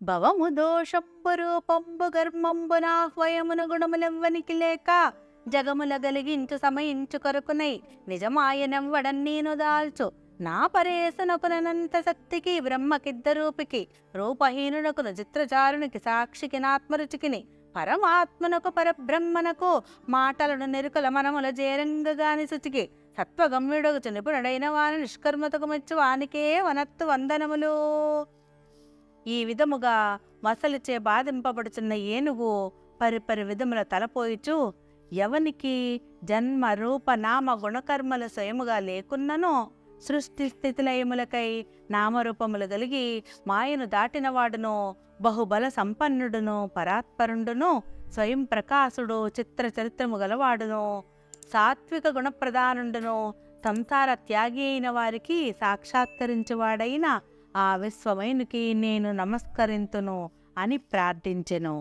భవము దోషంబు రూపంబు గర్మంబునాహ్వయమును గుణములెవ్వనికి లేక జగముల గలిగించు సమయించు కొరకునై నిజమాయనెవ్వడన్ నేను దాల్చు నా పరేశనకునంత శక్తికి బ్రహ్మకిద్దరూపికి రూపహీనునకును చిత్రచారునికి సాక్షికి నాత్మరుచికిని పరమాత్మనకు పరబ్రహ్మనకు మాటలను నెరుకల మనముల జేరంగగాని శుచికి సత్వగమ్యుడగు నిపుణుడైన వాని నిష్కర్మతకు మెచ్చు వానికే వనత్తు వందనములు. ఈ విధముగా మసలిచే బాధింపబడుచున్న ఏనుగు పరిపరి విధముల తలపోయిచు ఎవనికి జన్మ రూప నామ గుణకర్మల స్వయముగా లేకున్ననో సృష్టి స్థితిలయములకై నామరూపములు కలిగి మాయను దాటినవాడును బహుబల సంపన్నుడును పరాత్పరుండును స్వయం ప్రకాశుడు చిత్ర చరిత్రము గలవాడును సాత్విక గుణప్రధానుండును సంసార త్యాగి అయిన వారికి సాక్షాత్కరించువాడైన ఆ విశ్వమైనుకి నేను నమస్కరింతును అని ప్రార్థించెను.